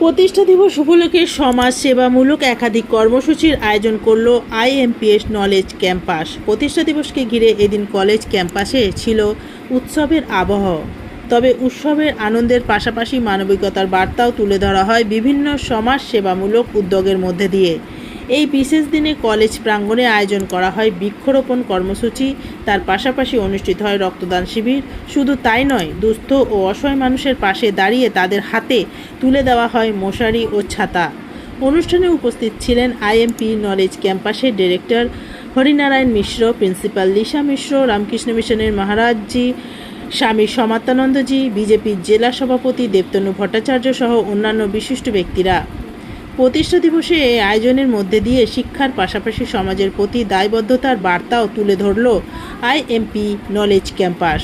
প্রতিষ্ঠা দিবস উপলক্ষে সমাজ সেবামূলক একাধিক কর্মসূচির আয়োজন করল আইএমপিএস নলেজ ক্যাম্পাস। প্রতিষ্ঠা দিবসকে ঘিরে এদিন কলেজ ক্যাম্পাসে ছিল উৎসবের আবহ। তবে উৎসবের আনন্দের পাশাপাশি মানবিকতার বার্তাও তুলে ধরা হয় বিভিন্ন সমাজ সেবামূলক উদ্যোগের মধ্যে দিয়ে। এই বিশেষ দিনে কলেজ প্রাঙ্গণে আয়োজন করা হয় বৃক্ষরোপণ কর্মসূচি, তার পাশাপাশি অনুষ্ঠিত হয় রক্তদান শিবির। শুধু তাই নয়, দুস্থ ও অসহায় মানুষের পাশে দাঁড়িয়ে তাদের হাতে তুলে দেওয়া হয় মশারি ও ছাতা। অনুষ্ঠানে উপস্থিত ছিলেন আইএমপি নলেজ ক্যাম্পাসের ডিরেক্টর হরিনারায়ণ মিশ্র, প্রিন্সিপাল লিসা মিশ্র, রামকৃষ্ণ মিশনের মহারাজজি, স্বামী সমাত্মানন্দজি, বিজেপির জেলা সভাপতি দেবতনু ভট্টাচার্য সহ অন্যান্য বিশিষ্ট ব্যক্তিরা। প্রতিষ্ঠা দিবসে এই আয়োজনের মধ্যে দিয়ে শিক্ষার পাশাপাশি সমাজের প্রতি দায়বদ্ধতার বার্তাও তুলে ধরল আইএমপি নলেজ ক্যাম্পাস।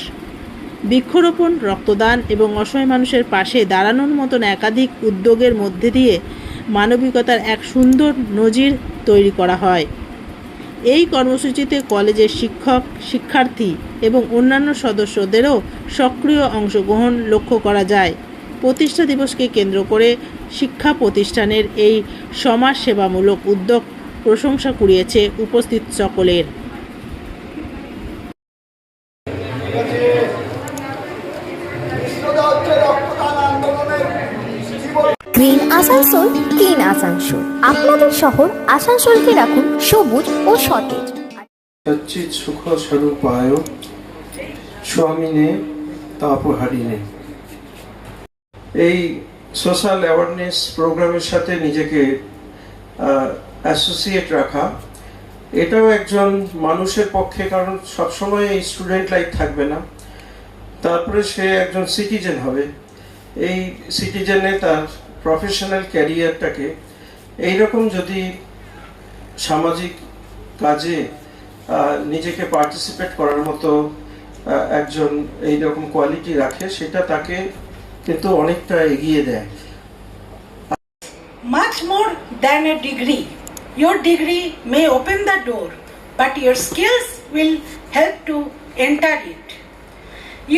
বৃক্ষরোপণ, রক্তদান এবং অসহায় মানুষের পাশে দাঁড়ানোর মতন একাধিক উদ্যোগের মধ্যে দিয়ে মানবিকতার এক সুন্দর নজির তৈরি করা হয়। এই কর্মসূচিতে কলেজের শিক্ষক, শিক্ষার্থী এবং অন্যান্য সদস্যদেরও সক্রিয় অংশগ্রহণ লক্ষ্য করা যায়। প্রতিষ্ঠা দিবসকে কেন্দ্র করে শিক্ষা প্রতিষ্ঠানের এই সমাজ সেবামূলক উদ্যোগ প্রশংসা কুড়িয়েছে উপস্থিত সকলের। Green Asansol, clean Asansol. আপনাদের শহর আসানসোলকে রাখুন সবুজ ও সতেজ। সচ্চিৎ সুখ স্বরূপায় স্বামিনে তাপহারিণে। এই সোশ্যাল অ্যাওয়ারনেস প্রোগ্রামের সাথে নিজেকে অ্যাসোসিয়েট রাখা, এটাও একজন মানুষের পক্ষে, কারণ সবসময় এই স্টুডেন্ট লাইফ থাকবে না, তারপরে সে একজন সিটিজেন হবে। এই সিটিজেনে তার প্রফেশনাল ক্যারিয়ারটাকে এইরকম যদি সামাজিক কাজে নিজেকে পার্টিসিপেট করার মতো একজন এইরকম কোয়ালিটি রাখে, সেটা তাকে কিন্তু অনেকটা এগিয়ে দেয়। Much more than a degree. Your degree may open the door, but your skills will help to enter it.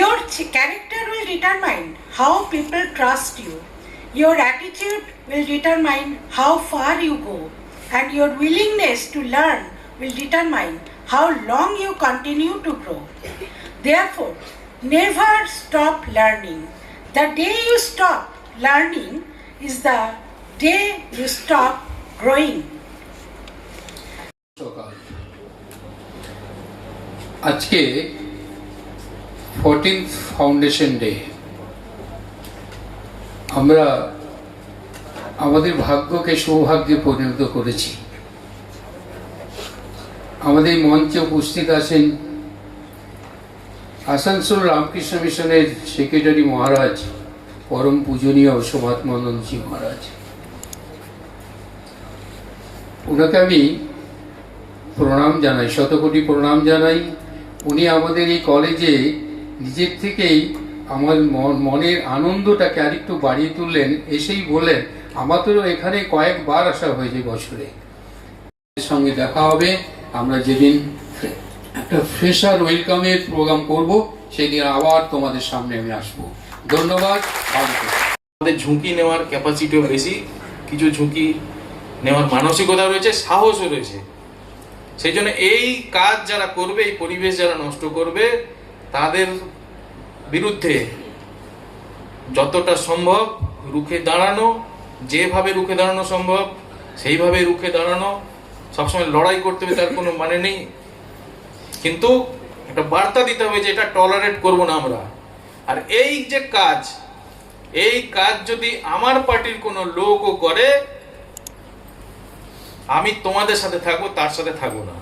Your character will determine how people trust you. Your attitude will determine how far you go, and your willingness to learn will determine how long you continue to grow. Therefore, never stop learning. The day you stop learning is the day you stop growing. আজকে 14th foundation day. আমরা আমাদের ভাগ্যকে সৌভাগ্যে পরিণত করেছি। আমাদের মঞ্চে উপস্থিত আছেন আসানসোল রামকৃষ্ণ মিশনের সেক্রেটারি মহারাজ, পরম পূজনীয় সমাত্মানন্দজি মহারাজ। ওনাকে আমি প্রণাম জানাই, শতকোটি প্রণাম জানাই। উনি আমাদের এই কলেজে নিজের থেকেই আমার মনের আনন্দটাকে আরেকটু বাড়িয়ে তুললেন। এসেই বললেন, আমাদেরও এখানে কয়েকবার আসা হয়েছে বছরে, সঙ্গে দেখা হবে। আমরা যেদিন একটা ফ্রেশার ওয়েলকামের প্রোগ্রাম করব, সেদিন আবার তোমাদের সামনে আমি আসবো। ধন্যবাদ। আমাদের ঝুঁকি নেওয়ার ক্যাপাসিটিও বেশি, কিছু ঝুঁকি নেওয়ার মানসিকতা রয়েছে, সাহসও রয়েছে। সেই জন্য এই কাজ যারা করবে, এই পরিবেশ যারা নষ্ট করবে, তাদের বিরুদ্ধে যতটা সম্ভব রুখে দাঁড়ানো, যেভাবে রুখে দাঁড়ানো সম্ভব সেইভাবে রুখে দাঁড়ানো। সবসময় লড়াই করতে হবে তার কোনো মানে নেই, কিন্তু একটা বার্তা দিতে হবে যে এটা টলারেট করব না আমরা। আর এই যে কাজ, এই কাজ যদি আমার পার্টির কোনো লোকও করে, আমি তোমাদের সাথে থাকবো, তার সাথে থাকবো না।